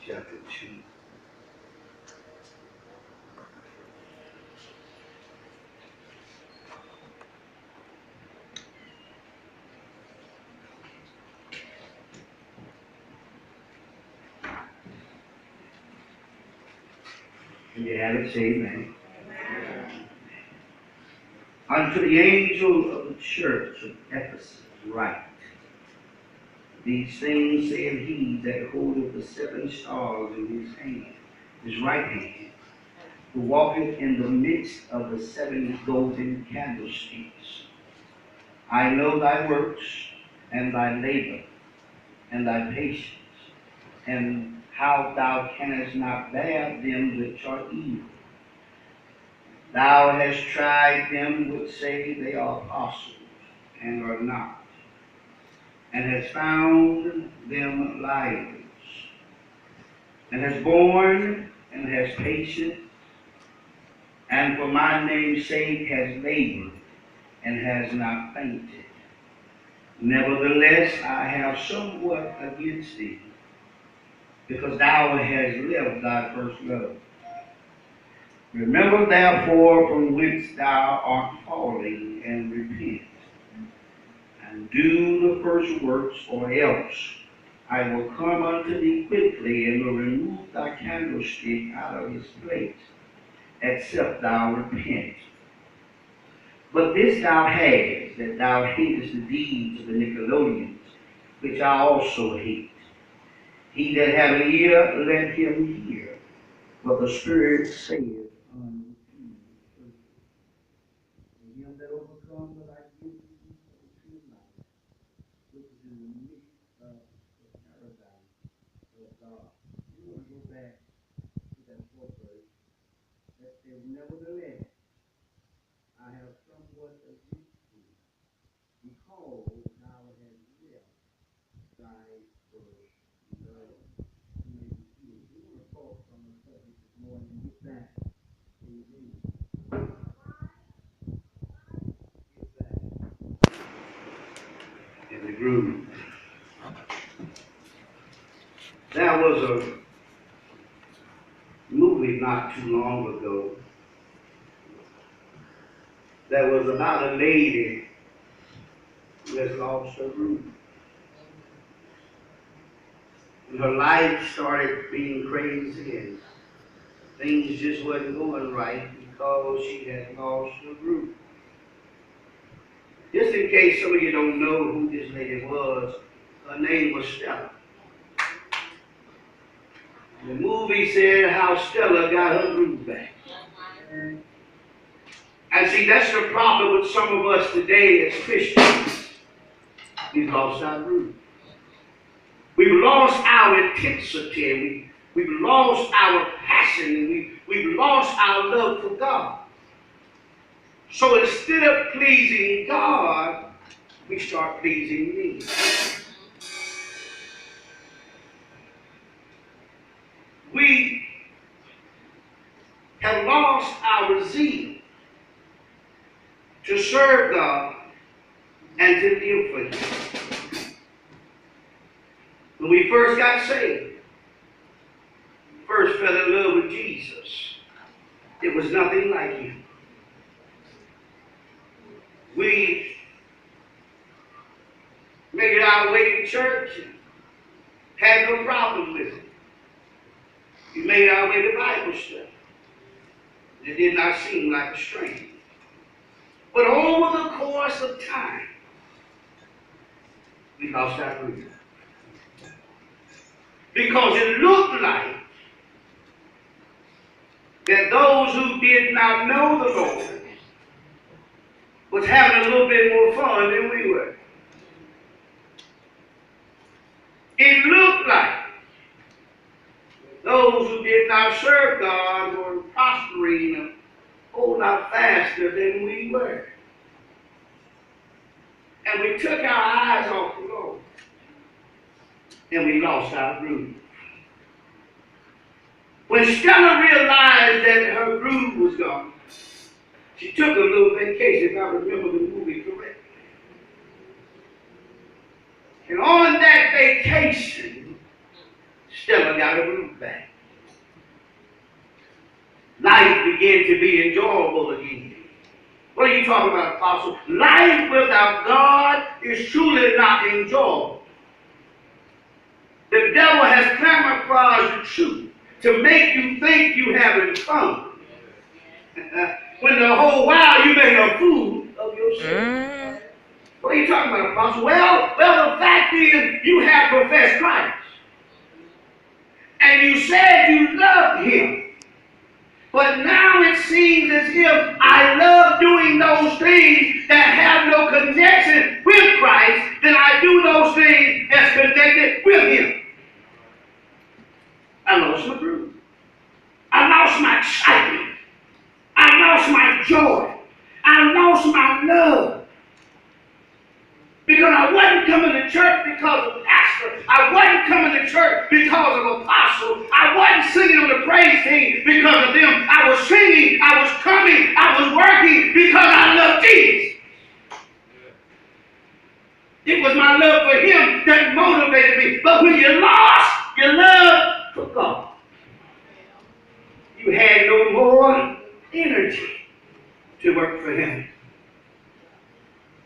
chapter 2. And you have it, say amen. Unto the angel of the church of Ephesus write, these things saith he that holdeth the 7 stars in his right hand, who walketh in the midst of the 7 golden candlesticks. I know thy works, and thy labor, and thy patience, and how thou canst not bear them which are evil. Thou hast tried them which say they are apostles, and are not, and hast found them liars, and hast borne, and hast patience, and for my name's sake has labored, and has not fainted. Nevertheless, I have somewhat against thee, because thou hast left thy first love. Remember therefore from whence thou art falling, and repent, and do the first works, or else I will come unto thee quickly, and will remove thy candlestick out of his place, except thou repent. But this thou hast, that thou hatest the deeds of the Nicolaitans, which I also hate. He that hath an ear, let him hear what the Spirit saith unto the churches. And him that overcomes, will I give you the tree of life, which is in the midst of the paradise of God. You want to go back to that 4th verse that says, nevertheless, I have somewhat against thee, because thou hast left thy first love. You want to talk from the subject this morning. Get back in the groove. Get back in the groove. There was a movie not too long ago that was about a lady who has lost her groove. And her life started being crazy, and things just wasn't going right because she had lost her groove. Just in case some of you don't know who this lady was, her name was Stella. The movie said how Stella got her groove back. And see, that's the problem with some of us today as Christians. We've lost our groove. We've lost our intensity. We've lost our passion. We've lost our love for God. So instead of pleasing God, we start pleasing me. We have lost our zeal to serve God and to live for Him. When we first got saved, first fell in love with Jesus, it was nothing like Him. We made our way to church and had no problem with it. We made our way to Bible study. It did not seem like a strain. But over the course of time, we lost our groove. Because it looked like that those who did not know the Lord was having a little bit more fun than we were. It looked like those who did not serve God were prospering a whole lot faster than we were. And we took our eyes off the Lord. And we lost our groove. When Stella realized that her groove was gone, she took a little vacation, if I remember the movie correctly. And on that vacation, Stella got her groove back. Life began to be enjoyable again. What are you talking about, Apostle? Life without God is truly not enjoyable. The devil has camouflaged the truth to make you think you're having fun. When the whole while you make a fool of yourself. What are you talking about, Apostle? Well, the fact is you have professed Christ. And you said you loved him. But now it seems as if I love doing those things that have no connection with Christ than I do those things that's connected with him. I lost my groove. I lost my excitement. I lost my joy. I lost my love. Because I wasn't coming to church because of pastor. I wasn't coming to church because of apostle. I wasn't singing on the praise team because of them. I was singing, I was coming, I was working because I love Jesus. It was my love for him that motivated me. But when you lost your love for God, you had no more energy to work for him.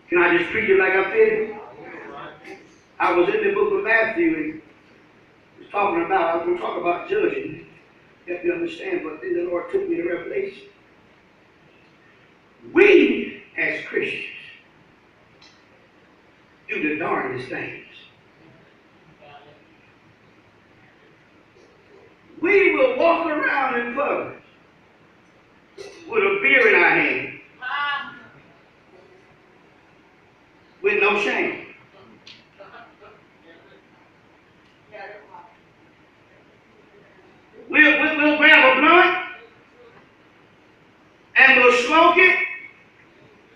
Can I just treat it like I feel it? I was in the book of Matthew and I was going to talk about judging. Help you understand, but then the Lord took me to Revelation. We, as Christians, do the darndest things. We will walk around in public with a beer in our hand with no shame. We'll grab a blunt and we'll smoke it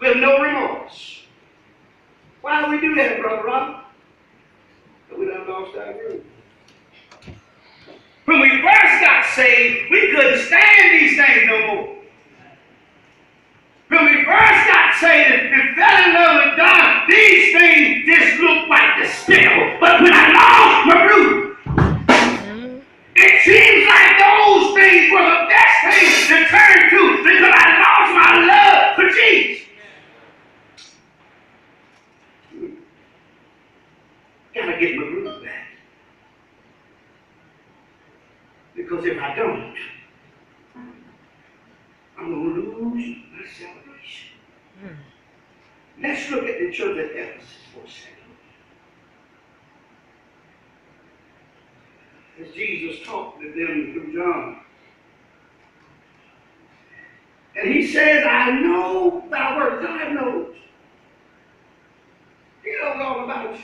with no remorse. Why do we do that, Brother Rob? Because we done lost our groove. When we first got saved, we couldn't stand these things no more. When we first got saved and fell in love with God, these things just looked like despicable. But when I lost my groove, it seems like those things were the best things to turn to because I lost my love for Jesus. Gotta get my groove back. Because if I don't, I'm going to lose my salvation. Let's look at the church at Ephesus for a second. As Jesus talked to them through John. And he says, I know thy works. God knows. He knows all about you.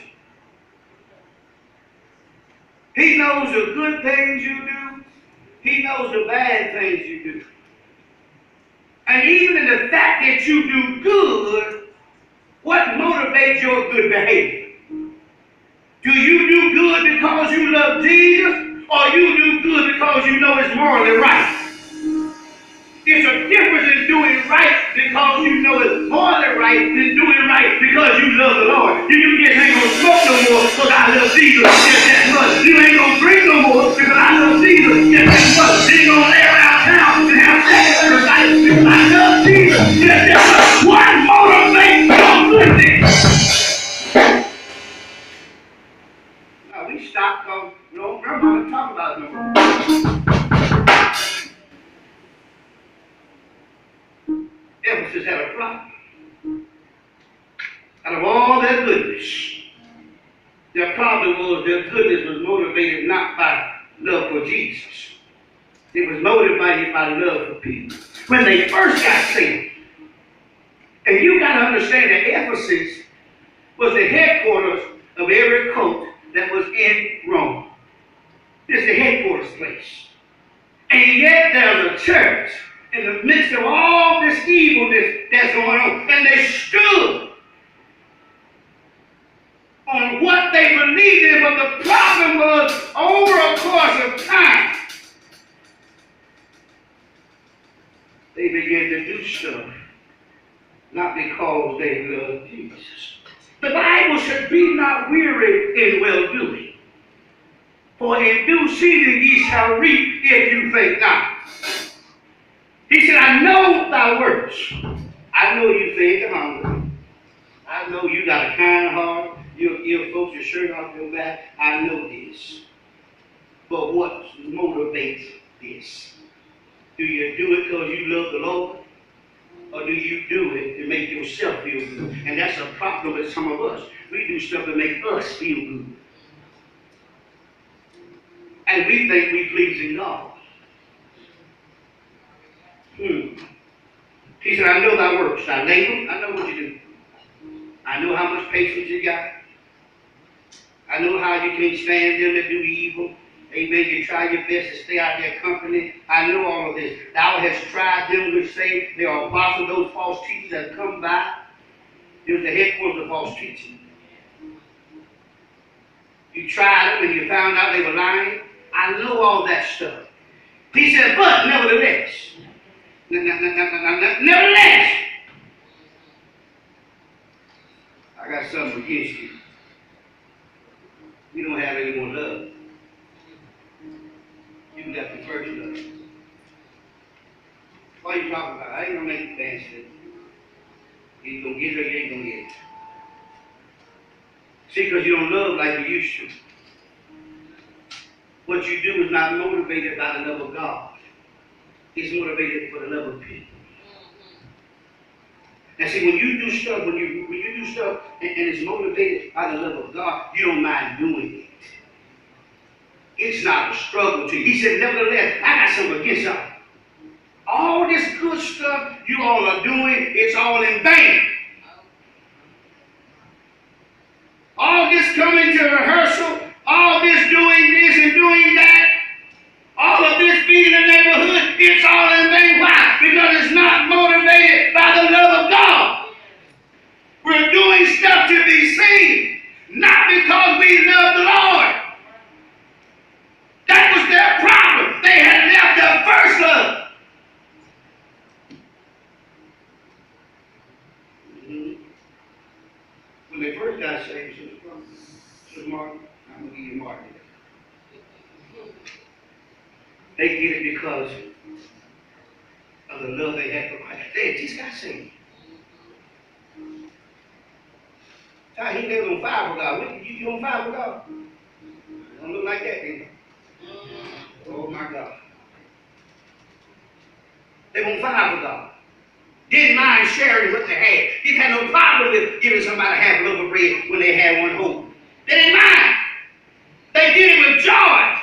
He knows the good things you do. He knows the bad things you do. And even in the fact that you do good, what motivates your good behavior? Do you do good because you love Jesus, or you do good because you know it's morally right? It's a difference in doing right because you know it's morally right than doing right because you love the Lord. You just ain't going to smoke no more because I love Jesus just that much. You ain't going to drink no more because I love Jesus just that much. You ain't going to lay around town and have sex every night because I love Jesus just that much. What motivates your goodness? Now we stopped because we don't remember talking about it no more. Ephesus had a problem. Out of all their goodness, their problem was their goodness was motivated not by love for Jesus. It was motivated by love for people. When they first got saved, and you got to understand that Ephesus was the headquarters of every cult that was in Rome. It's the headquarters place. And yet there's a church in the midst of all this evilness that's going on. And they stood on what they believed in, but the problem was over a course of time, they began to do stuff not because they loved Jesus. The Bible should be not weary in well-doing. For in due season ye shall reap if you faint not. He said, I know thy works. I know you fed the hungry. I know you got a kind heart. You'll give folks your shirt off your back. I know this. But what motivates this? Do you do it because you love the Lord? Or do you do it to make yourself feel good? And that's a problem with some of us. We do stuff to make us feel good. And we think we're pleasing God. He said, I know thy works, thy labor. I know what you do. I know how much patience you got. I know how you can't stand them that do evil. Amen. You try your best to stay out of their company. I know all of this. Thou hast tried them which say they are apostles, those false teachers that come by. It was the headquarters of false teaching. You tried them and you found out they were lying. I know all that stuff. He said, but nevertheless, nevertheless, I got something against you. You don't have any more love. You got the first love. What are you talking about? I ain't gonna make you dance it. You gonna get it or you ain't gonna get it. See, because you don't love like you used to. What you do is not motivated by the love of God. It's motivated for the love of people. Now see, when you do stuff, when you do stuff and it's motivated by the love of God, you don't mind doing it. It's not a struggle to you. He said, nevertheless, I got something against y'all. All this good stuff you all are doing, it's all in vain. All this coming to rehearsal, all this doing this and doing that, all of this being in the neighborhood, it's all in vain. Why? Because it's not motivated by the love of God. We're doing stuff to be seen, not because we love the Lord. That was their problem. They had left their first love. When they first got saved, Sister Martin, I'm going to give you Martin. They did it because of the love they had for Christ. They had just got saved. He never on fire for God. You on fire for God? Don't look like that, did Oh my God. They were on fire for God. Didn't mind sharing what they had. Didn't have no problem with giving somebody half a loaf of bread when they had one whole. They didn't mind. They did it with joy.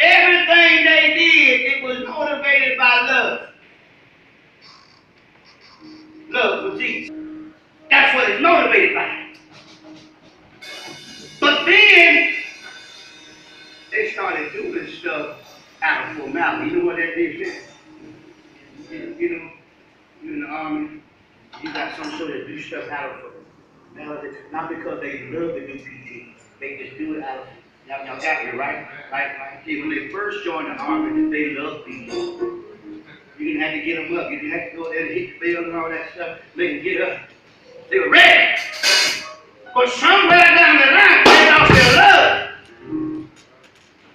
Everything they did, it was motivated by love. Love for Jesus. That's what it's motivated by. But then, they started doing stuff out of formality. You know what that is? You know, you're in the army, you got some sort of do stuff out of formality. Not because they love to do PT. They just do it out of, y'all got me, right? Like, see, when they first joined the army, they loved people. You didn't have to get them up. You didn't have to go there and hit the bell and all that stuff. Make them get up. They were ready. But somewhere down the line, they lost their love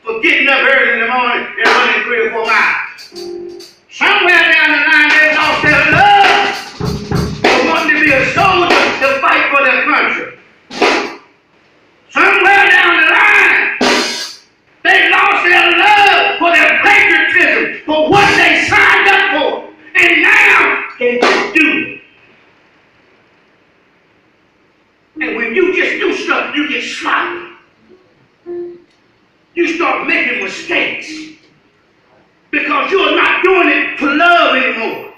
for getting up early in the morning and running 3 or 4 miles. Somewhere down the line, they lost their love for wanting to be a soldier to fight for their country. Somewhere down the line, they lost their love for their patriotism, for what they signed up for. And now, they just do it. And when you just do stuff, you get sloppy. You start making mistakes because you are not doing it for love anymore.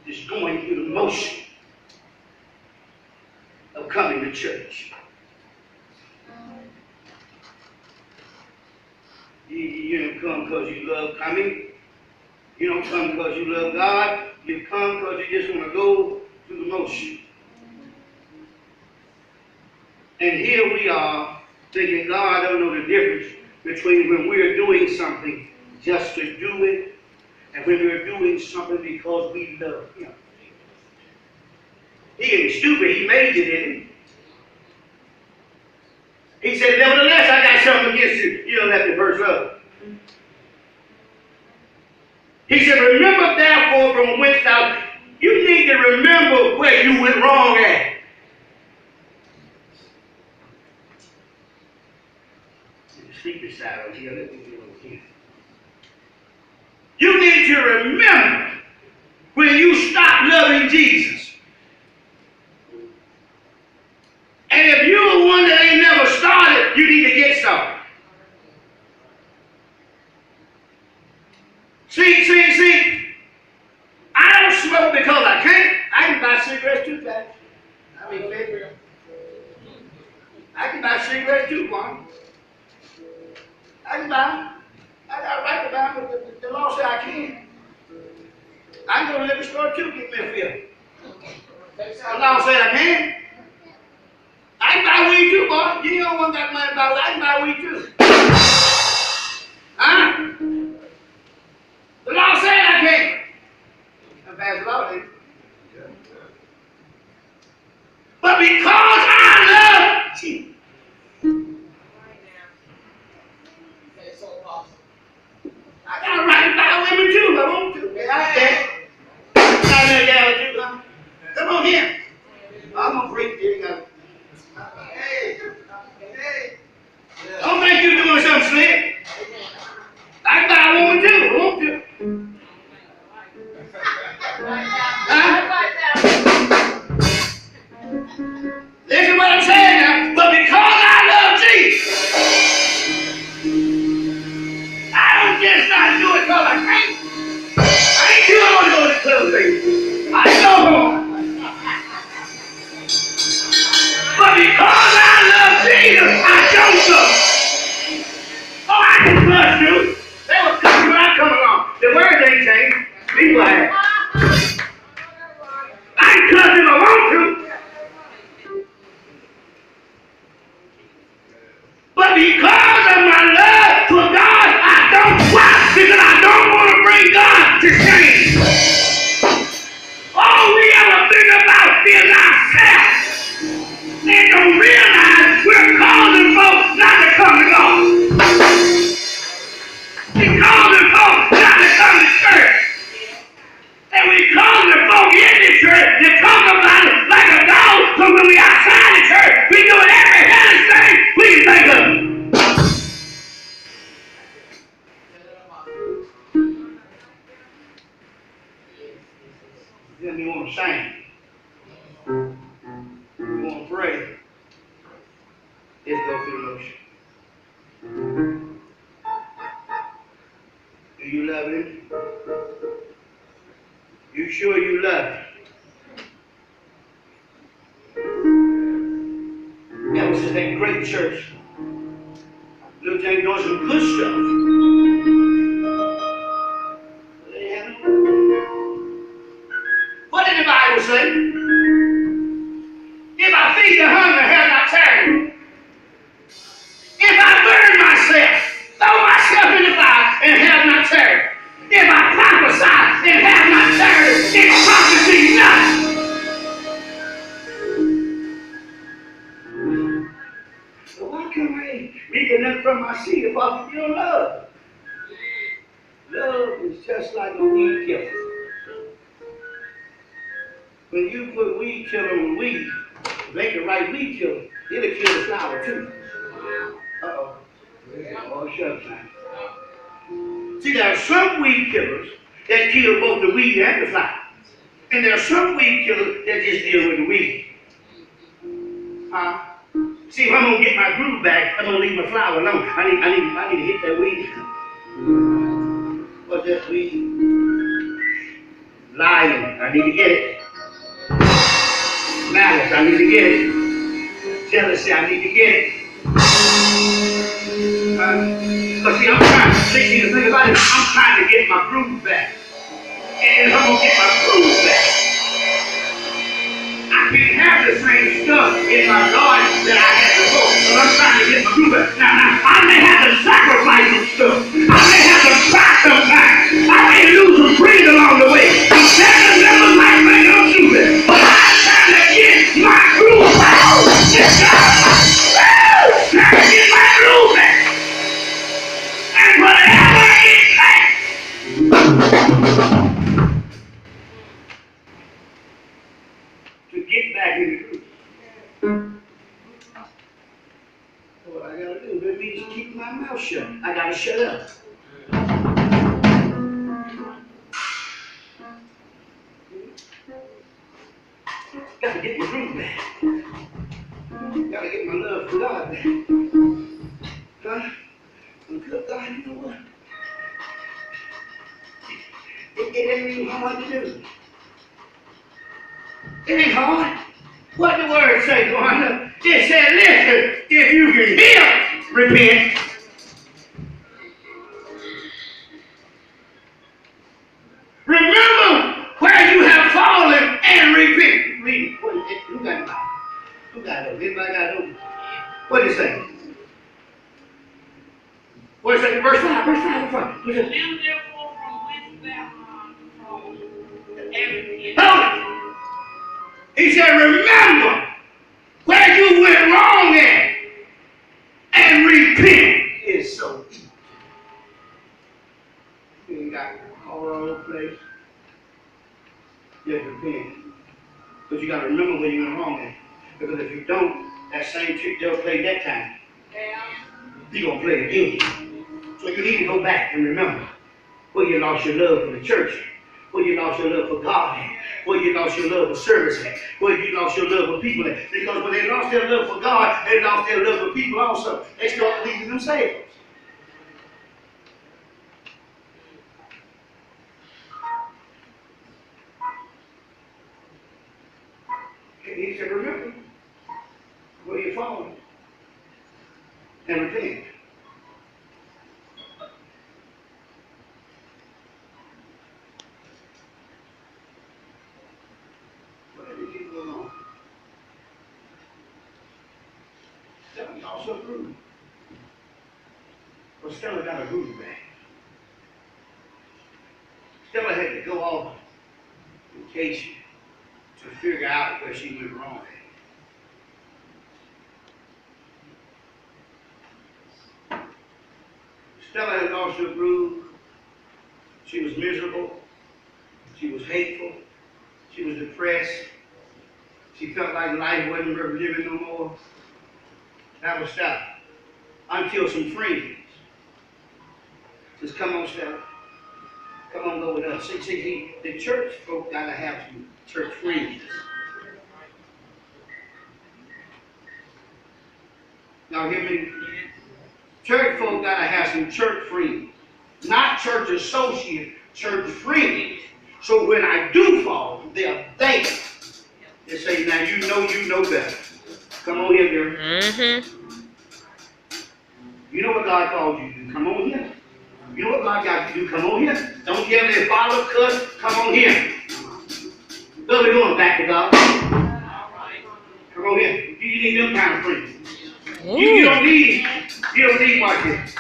Just going through the motion of coming to church. You don't come because you love coming. You don't come because you love God. You come because you just want to go through the motion. And here we are thinking God don't know the difference between when we're doing something just to do it and when we're doing something because we love Him. He ain't stupid. He made it, didn't he? He said, nevertheless, I got something against you. You don't have to verse up. He said, remember therefore from whence thou. You need to remember where you went wrong at. The secret side over here. Let me get over here. You need to remember when you stopped loving Jesus. And if you're the one that ain't never started, you need to get started. See, I don't smoke because I can't. I can buy cigarettes too, guys. I mean, I can buy cigarettes too, one. I can buy them. I got a right to buy them, but the law said I can't. I can go to the liquor store too, get me a fill. The law said I can. I can buy weed too, boy. You don't want that money to buy weed. I can buy weed too. Huh? The law said I can't. I'm past the law, then. But because I love Jesus, I got a right to buy women too if I want to. Yeah, I come on here. I'm going to break this. Hey. Don't think you're doing something slick. I can buy a woman too. I want to. Listen what I'm saying now. But because I love Jesus, I don't just not do it because I can't. I ain't sure I want to go to the club, baby. I know. But because I love Jesus, I don't go. Oh, I can trust you. They were coming when I come along. The words ain't changed. People have. I can trust him if I want to. But because of my love for God, I don't. Why? Because I don't want to bring God to shame. All we ever think about is ourselves. And don't realize we're causing folks not to come to God. We're causing folks not to come to church. And we causing folks in the church to talk about it like a dog. So when we outside the church, we doing every hellish thing we can think of. Then we want to sing. We want to pray. Let's go through the motion. Do you love him? You sure you love him? That was just a great church. Little Jane doing some good stuff. What did the Bible say? If I feed the hungry, have not tarried. If I burn myself, throw myself in the fire, and have not tarried. If I prophesy and have not tarried, it's prophecy nothing. So why come I ain't reaping nothing from my seed if I you don't love? Love is just like a weed killer. When you put weed killer on weed, make the right weed killer, it'll kill the flower too. Uh-oh. Oh, shut up, man. See, there are some weed killers that kill both the weed and the flower. And there are some weed killers that just deal with the weed. See, if I'm going to get my groove back, I'm going to leave my flower alone. I need to hit that weed. What's that weed? Lying. I need to get it. Malice. I need to get it. Jealousy. I need to get it. Because see, the thing about it, I'm trying to get my groove back. And if I'm going to get my groove back, I can't have the same stuff in my garden that I had before. So I'm trying to get my groove back. Now, I may have to sacrifice some stuff. I may have to try sometimes. I may lose some breed along the way. But that never might bring up to it. But I'm trying to my mouth shut. I gotta shut up. Gotta get my room back. Gotta get my love for God back. Huh? And good God, you know what? It ain't even hard to do. It ain't hard. What the word say, Wanda? It said, listen, if you can hear, repent. Remember where you have fallen and repent. Read it. Who got it? Who got it? Anybody got it? What did it say? What did it say? Verse 5. Verse 5. Verse 5. Them therefore from whence thou from every hold it. He said, remember where you went wrong at and repent. It's so easy. You ain't got all over the place. You have to repent. But you got to remember where you went wrong at. Because if you don't, that same trick they'll play that time. He's going to play again. So you need to go back and remember where you lost your love for the church, where you lost your love for God at, where you lost your love for service at, where you lost your love for people at. Because when they lost their love for God, they lost their love for people also. They start pleasing themselves. And he said, remember where you're falling and repent. Where did you go wrong? Stella also grew. But Stella got a groove back. Stella had to go off vacation to figure out where she went wrong. Stella had lost her groove. She was miserable. She was hateful. She was depressed. She felt like life wasn't worth living no more. That was Stella. Until some friends just come on, Stella. Come on, go with us. See, the church folk gotta have some church friends. Y'all hear me? Church folk gotta have some church friends. Not church associates, church friends. So when I do fall, they're there. They say, now you know better. Come on here, girl. Mm-hmm. You know what God called you to do. Come on here. You know what God got you to do. Come on here. Don't get me a bottle of cuss. Come on here. What are we going back to God? Come on here. You need them kind of friends. You don't need like this.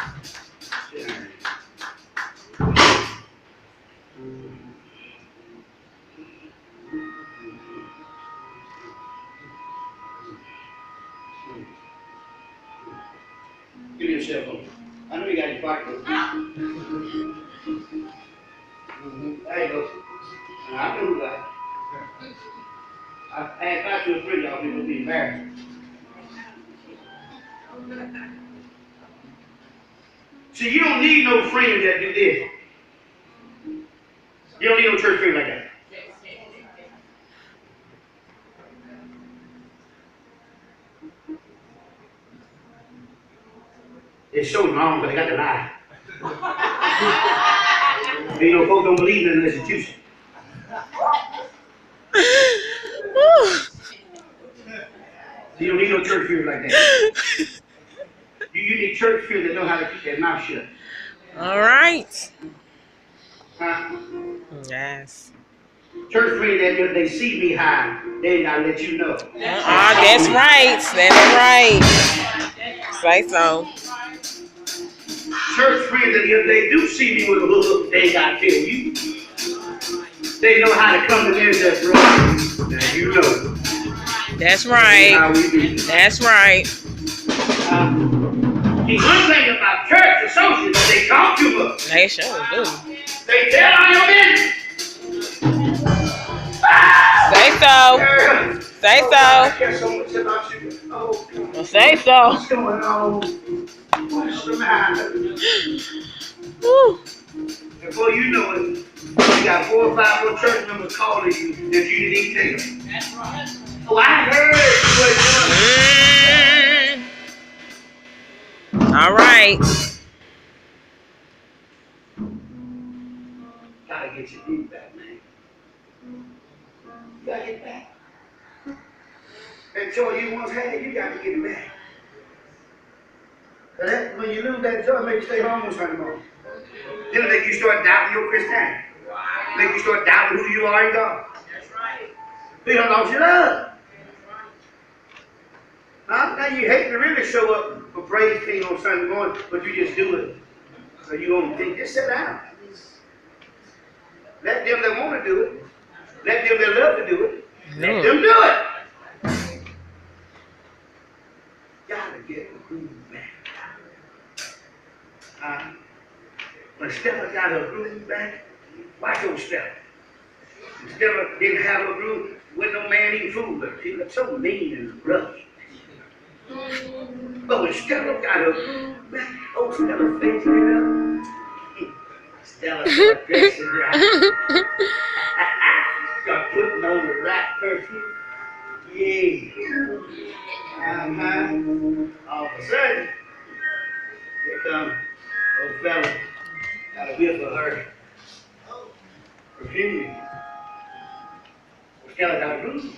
Give me your cell phone. I know you got your pocketbook. There you go. I know who that. I asked out to a friend, y'all people be embarrassed. See, you don't need no friends that do this. You don't need no church friends like that. It's so wrong, but they got to lie. You know, folks don't believe in an institution. You don't need no church fear like that. You need church fear that know how to keep their mouth shut. All right. Huh? Yes. Church fear that if they see me high, they gotta let you know. That's right. That's right. Say so. Church friends that if they do see me with a hook, they gotta tell you. They know how to come to me and say, bro, now you know. That's right. How we do. That's right. The one thing about church associates, they talk too much. They sure do. They tell all your business. Say so. Say so. I care so much about you. Oh, Say so. what's going on? Why awesome house. Woo. Before you know it, you got 4 or 5 more church members calling you that you didn't even tell. That's right. Oh, I heard what All right. Gotta get your groove back, man. You gotta get back. That joy you once had, you gotta get it back. That, when you lose that joy, it makes you stay home on Sunday morning. Then it make you start doubting your Christianity. Make you start doubting who you are in God. That's right. You don't lost your love. Now you hate to really show up for praise king on Sunday morning, but you just do it. So you don't think, just sit down. Let them that want to do it. Let them that love to do it. Let them do it. Gotta get the groove back. When Stella got her groove back, watch old Stella. Stella didn't have a groove, with no man eating food with her. She looked so mean and rough. But when Stella got her groove back, old Stella faced it up. Stella started dressing right. Start putting on the right perfume. Yeah. All of a sudden, here comes old fella. Got a whiff of her perfume. Stella got a groove.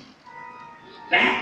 Back.